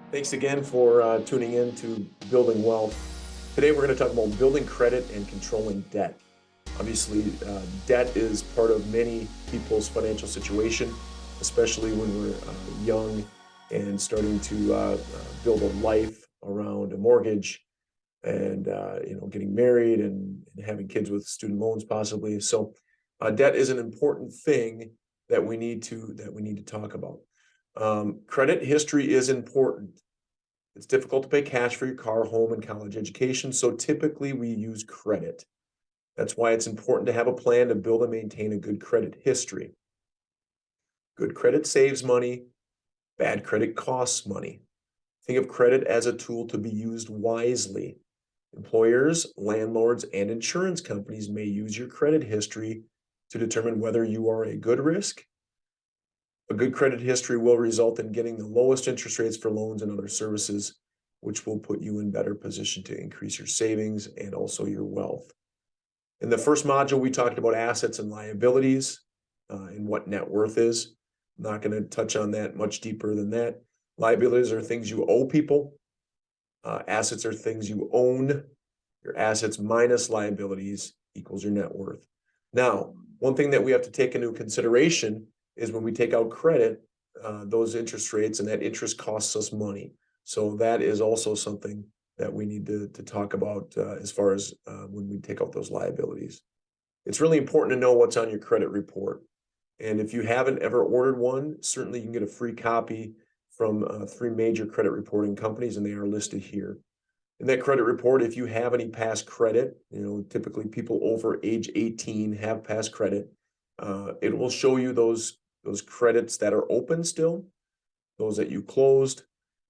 Thanks again for tuning in to Building Wealth. Today we're going to talk about building credit and controlling debt. Obviously, debt is part of many people's financial situation, especially when we're young and starting to build a life around a mortgage and getting married and having kids with student loans possibly. So, debt is an important thing that we need to talk about. Credit history is important. It's difficult to pay cash for your car, home, and college education, so typically we use credit. That's why it's important to have a plan to build and maintain a good credit history. Good credit saves money, bad credit costs money. Think of credit as a tool to be used wisely. Employers, landlords, and insurance companies may use your credit history to determine whether you are a good risk. A good credit history will result in getting the lowest interest rates for loans and other services, which will put you in better position to increase your savings and also your wealth. In the first module, we talked about assets and liabilities and what net worth is. I'm not going to touch on that much deeper than that. Liabilities are things you owe people. Assets are things you own. Your assets minus liabilities equals your net worth. Now, one thing that we have to take into consideration is when we take out credit, those interest rates and that interest costs us money. So that is also something that we need to talk about as far as when we take out those liabilities. It's really important to know what's on your credit report. And if you haven't ever ordered one, certainly you can get a free copy from 3 major credit reporting companies, and they are listed here. In that credit report, if you have any past credit, typically people over age 18 have past credit. It will show you those credits that are open still, those that you closed,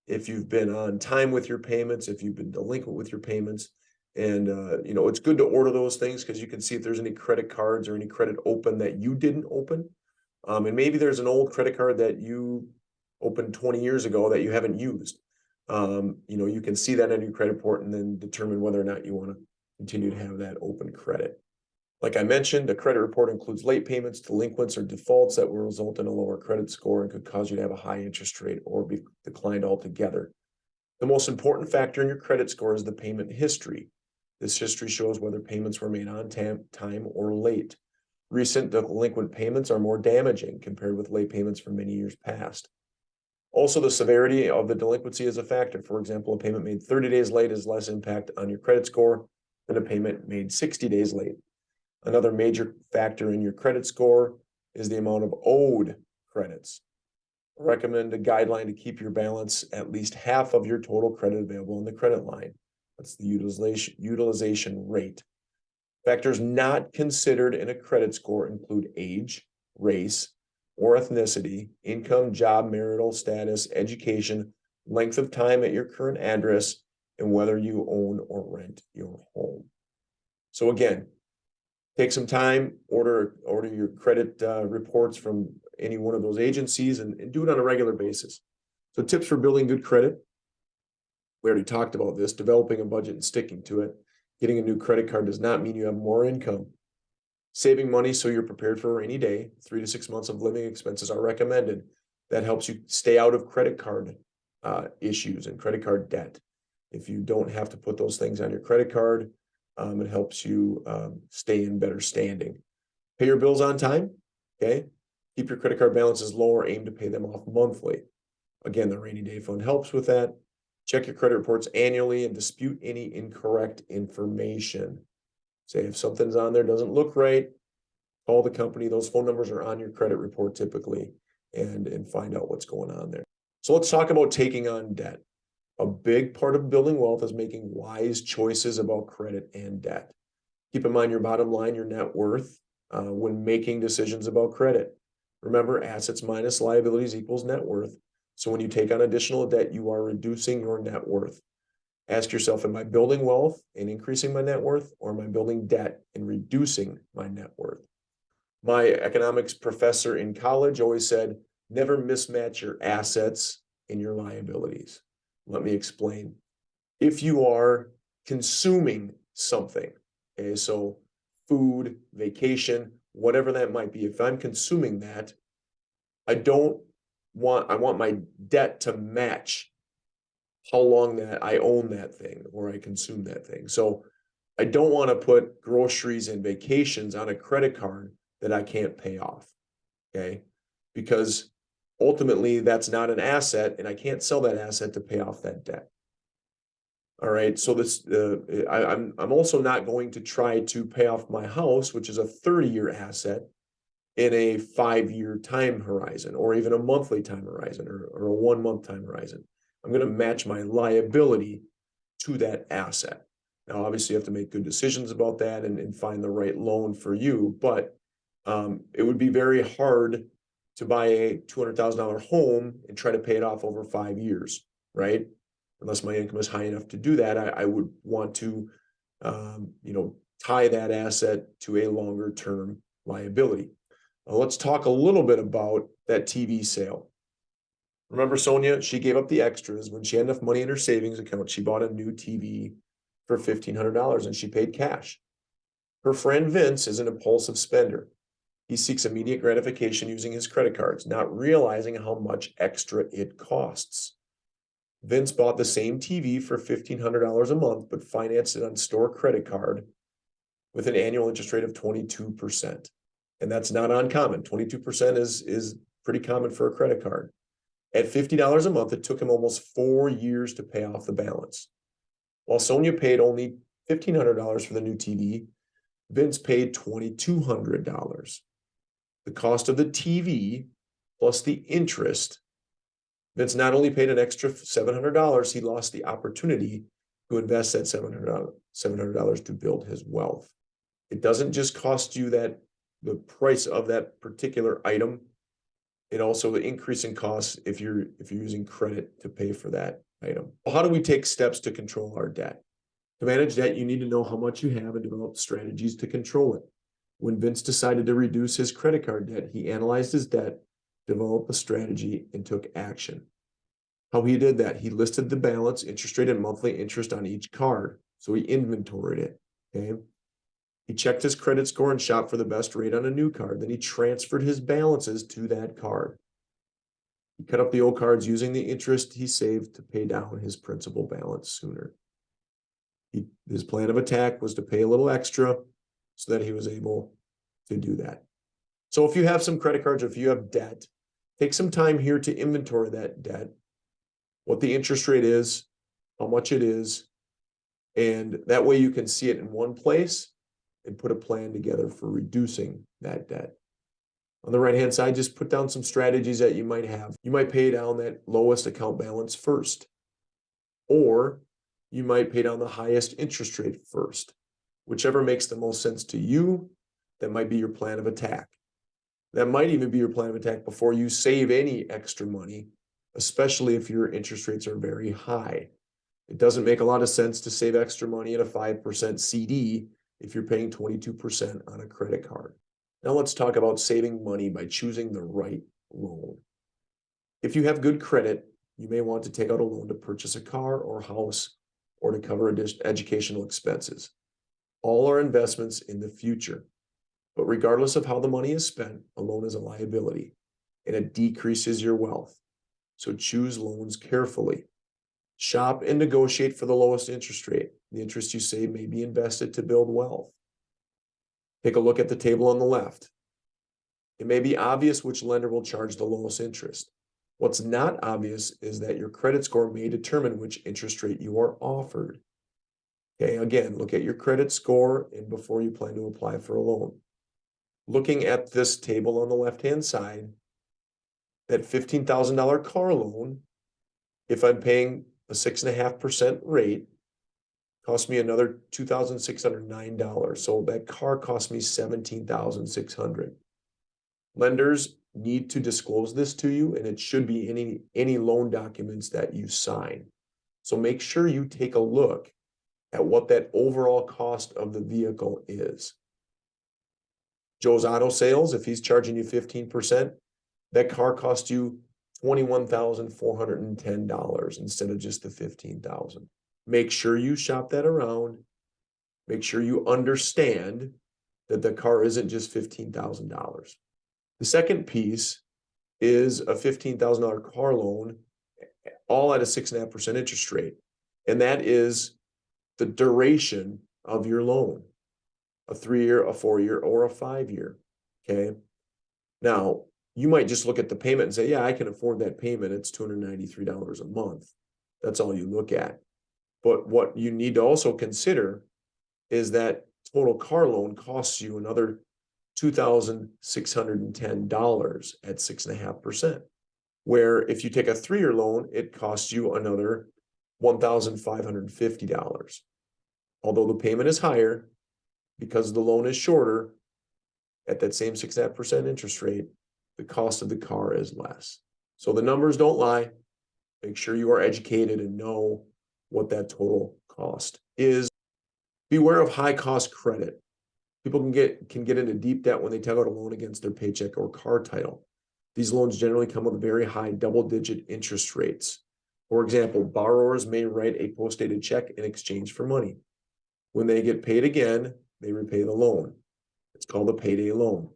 if you've been on time with your payments, if you've been delinquent with your payments. And, it's good to order those things because you can see if there's any credit cards or any credit open that you didn't open. And maybe there's an old credit card that you opened 20 years ago that you haven't used. You can see that on your credit report and then determine whether or not you want to continue to have that open credit. Like I mentioned, a credit report includes late payments, delinquents, or defaults that will result in a lower credit score and could cause you to have a high interest rate or be declined altogether. The most important factor in your credit score is the payment history. This history shows whether payments were made on time or late. Recent delinquent payments are more damaging compared with late payments from many years past. Also, the severity of the delinquency is a factor. For example, a payment made 30 days late has less impact on your credit score than a payment made 60 days late. Another major factor in your credit score is the amount of owed credits. I recommend a guideline to keep your balance at least half of your total credit available in the credit line. That's the utilization rate. Factors not considered in a credit score include age, race, or ethnicity, income, job, marital status, education, length of time at your current address, and whether you own or rent your home. So again, take some time, order your credit reports from any one of those agencies and do it on a regular basis. So tips for building good credit. We already talked about this, developing a budget and sticking to it. Getting a new credit card does not mean you have more income. Saving money so you're prepared for a rainy day. 3 to 6 months of living expenses are recommended. That helps you stay out of credit card issues and credit card debt. If you don't have to put those things on your credit card, it helps you stay in better standing. Pay your bills on time, okay? Keep your credit card balances low or aim to pay them off monthly. Again, the rainy day fund helps with that. Check your credit reports annually and dispute any incorrect information. Say if something's on there doesn't look right, call the company. Those phone numbers are on your credit report typically and find out what's going on there. So let's talk about taking on debt. A big part of building wealth is making wise choices about credit and debt. Keep in mind your bottom line, your net worth, when making decisions about credit. Remember, assets minus liabilities equals net worth. So when you take on additional debt, you are reducing your net worth. Ask yourself, am I building wealth and increasing my net worth, or am I building debt and reducing my net worth? My economics professor in college always said, never mismatch your assets and your liabilities. Let me explain. If you are consuming something, okay, so food, vacation, whatever that might be, if I'm consuming that, I want my debt to match how long that I own that thing or I consume that thing. So I don't want to put groceries and vacations on a credit card that I can't pay off. Okay. Because ultimately that's not an asset and I can't sell that asset to pay off that debt. All right. So I'm also not going to try to pay off my house, which is a 30-year asset, in a 5-year time horizon, or even a monthly time horizon, or a 1-month time horizon. I'm going to match my liability to that asset. Now, obviously, you have to make good decisions about that and find the right loan for you. But it would be very hard to buy a $200,000 home and try to pay it off over 5 years, right? Unless my income is high enough to do that, I would want to, tie that asset to a longer term liability. Now, let's talk a little bit about that TV sale. Remember Sonia, she gave up the extras. When she had enough money in her savings account, she bought a new TV for $1,500 and she paid cash. Her friend Vince is an impulsive spender. He seeks immediate gratification using his credit cards, not realizing how much extra it costs. Vince bought the same TV for $1,500 a month, but financed it on store credit card with an annual interest rate of 22%. And that's not uncommon. 22% is pretty common for a credit card. At $50 a month, it took him almost 4 years to pay off the balance. While Sonia paid only $1,500 for the new TV, Vince paid $2,200. The cost of the TV plus the interest, Vince not only paid an extra $700, he lost the opportunity to invest that $700 to build his wealth. It doesn't just cost you the price of that particular item. It also the increase in costs if you're using credit to pay for that item. How do we take steps to control our debt? To manage debt, you need to know how much you have and develop strategies to control it. When Vince decided to reduce his credit card debt, he analyzed his debt, developed a strategy, and took action. How he did that, he listed the balance, interest rate, and monthly interest on each card. So he inventoried it. Okay. He checked his credit score and shopped for the best rate on a new card. Then he transferred his balances to that card. He cut up the old cards using the interest he saved to pay down his principal balance sooner. His plan of attack was to pay a little extra so that he was able to do that. So if you have some credit cards or if you have debt, take some time here to inventory that debt, what the interest rate is, how much it is, and that way you can see it in one place and put a plan together for reducing that debt. On the right-hand side, just put down some strategies that you might have. You might pay down that lowest account balance first, or you might pay down the highest interest rate first. Whichever makes the most sense to you, that might be your plan of attack. That might even be your plan of attack before you save any extra money, especially if your interest rates are very high. It doesn't make a lot of sense to save extra money in a 5% CD if you're paying 22% on a credit card. Now let's talk about saving money by choosing the right loan. If you have good credit, you may want to take out a loan to purchase a car or house or to cover educational expenses. All are investments in the future. But regardless of how the money is spent, a loan is a liability and it decreases your wealth. So choose loans carefully. Shop and negotiate for the lowest interest rate. The interest you save may be invested to build wealth. Take a look at the table on the left. It may be obvious which lender will charge the lowest interest. What's not obvious is that your credit score may determine which interest rate you are offered. Okay, again, look at your credit score and before you plan to apply for a loan. Looking at this table on the left-hand side, that $15,000 car loan, if I'm paying a 6.5% rate, cost me another $2,609. So that car cost me $17,600. Lenders need to disclose this to you, and it should be any loan documents that you sign. So make sure you take a look at what that overall cost of the vehicle is. Joe's Auto Sales, if he's charging you 15%, that car cost you $21,410 instead of just the $15,000. Make sure you shop that around. Make sure you understand that the car isn't just $15,000. The second piece is a $15,000 car loan all at a 6.5% interest rate. And that is the duration of your loan, a 3-year, a 4-year, or a 5-year. Okay. Now, you might just look at the payment and say, yeah, I can afford that payment. It's $293 a month. That's all you look at. But what you need to also consider is that total car loan costs you another $2,610 at 6.5%. Where if you take a 3-year loan, it costs you another $1,550. Although the payment is higher, because the loan is shorter, at that same 6.5% interest rate, the cost of the car is less. So the numbers don't lie. Make sure you are educated and know what that total cost is. Beware of high cost credit. People can get into deep debt when they take out a loan against their paycheck or car title. These loans generally come with very high double-digit interest rates. For example, borrowers may write a post-dated check in exchange for money. When they get paid again, they repay the loan. It's called a payday loan.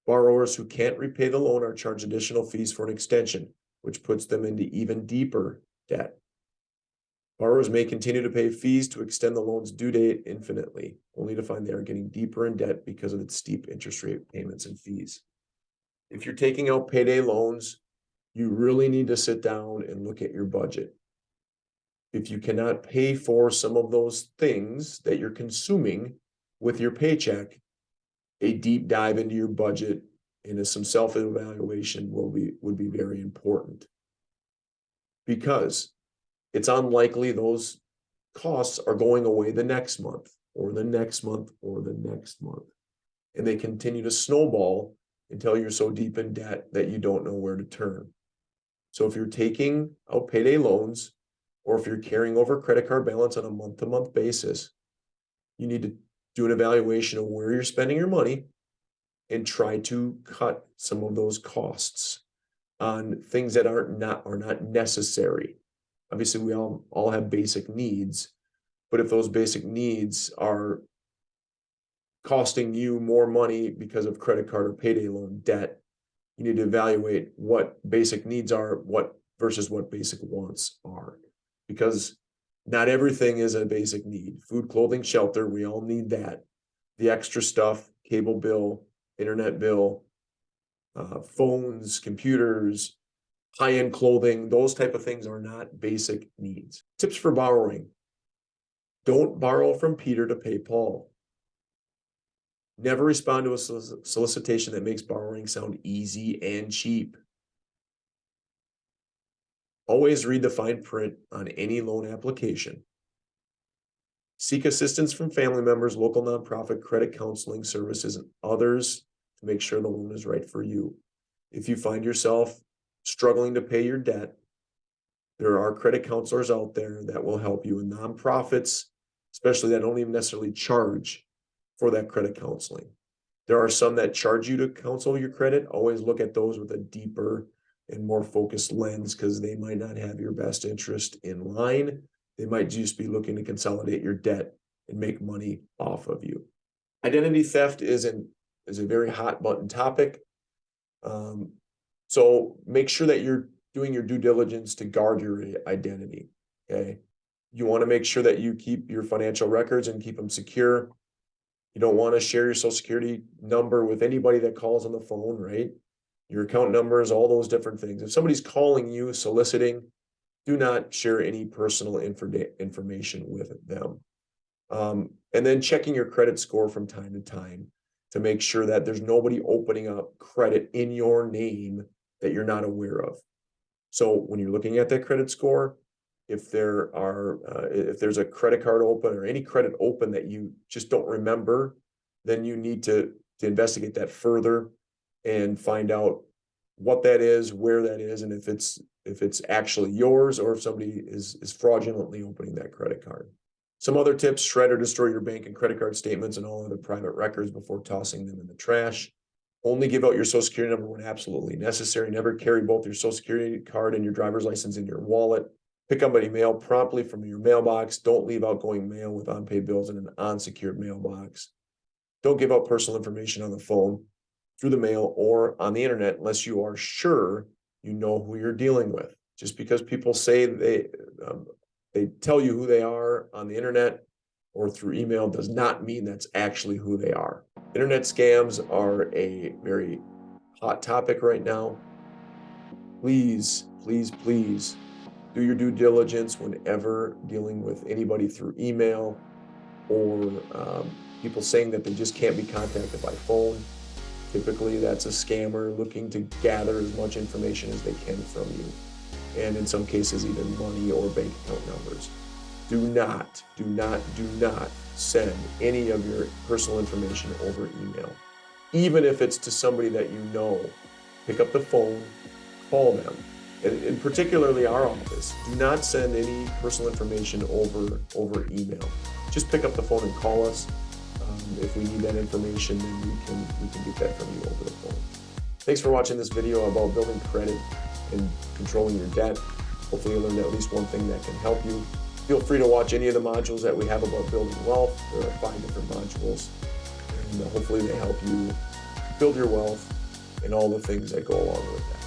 Borrowers who can't repay the loan are charged additional fees for an extension, which puts them into even deeper debt. Borrowers may continue to pay fees to extend the loan's due date infinitely, only to find they are getting deeper in debt because of its steep interest rate payments and fees. If you're taking out payday loans, you really need to sit down and look at your budget. If you cannot pay for some of those things that you're consuming with your paycheck, a deep dive into your budget and some self-evaluation would be very important, because it's unlikely those costs are going away the next month or the next month or the next month. And they continue to snowball until you're so deep in debt that you don't know where to turn. So if you're taking out payday loans, or if you're carrying over credit card balance on a month-to-month basis, you need to do an evaluation of where you're spending your money and try to cut some of those costs on things that are not necessary. Obviously, we all have basic needs, but if those basic needs are costing you more money because of credit card or payday loan debt, you need to evaluate what basic needs are, versus what basic wants are, because not everything is a basic need. Food, clothing, shelter, we all need that. The extra stuff, cable bill, internet bill, phones, computers, high-end clothing, those type of things are not basic needs. Tips for borrowing. Don't borrow from Peter to pay Paul. Never respond to a solicitation that makes borrowing sound easy and cheap. Always read the fine print on any loan application. Seek assistance from family members, local nonprofit, credit counseling services, and others to make sure the loan is right for you. If you find yourself struggling to pay your debt, there are credit counselors out there that will help you, and nonprofits, especially, that don't even necessarily charge for that credit counseling. There are some that charge you to counsel your credit. Always look at those with a deeper and more focused lens, because they might not have your best interest in line. They might just be looking to consolidate your debt and make money off of you. Identity theft is a very hot button topic. So make sure that you're doing your due diligence to guard your identity. Okay. You want to make sure that you keep your financial records and keep them secure. You don't want to share your social security number with anybody that calls on the phone, right? Your account numbers, all those different things. If somebody's calling you, soliciting, do not share any personal information with them. And then checking your credit score from time to time to make sure that there's nobody opening up credit in your name that you're not aware of. So when you're looking at that credit score, if there's a credit card open or any credit open that you just don't remember, then you need to investigate that further and find out what that is, where that is, and if it's actually yours, or if somebody is fraudulently opening that credit card. Some other tips: shred or destroy your bank and credit card statements and all other private records before tossing them in the trash. Only give out your social security number when absolutely necessary. Never carry both your social security card and your driver's license in your wallet. Pick up any mail promptly from your mailbox. Don't leave outgoing mail with unpaid bills in an unsecured mailbox. Don't give out personal information on the phone, through the mail, or on the internet unless you are sure you know who you're dealing with. Just because people say they tell you who they are on the internet or through email does not mean that's actually who they are. Internet scams are a very hot topic right now. Please, please, please do your due diligence whenever dealing with anybody through email or people saying that they just can't be contacted by phone. Typically, that's a scammer looking to gather as much information as they can from you, and in some cases, even money or bank account numbers. Do not send any of your personal information over email, even if it's to somebody that you know. Pick up the phone, call them, and particularly our office. Do not send any personal information over email. Just pick up the phone and call us. If we need that information, then we can get that from you over the phone. Thanks for watching this video about building credit and controlling your debt. Hopefully you learned at least one thing that can help you. Feel free to watch any of the modules that we have about building wealth. There are 5 different modules, and hopefully they help you build your wealth and all the things that go along with that.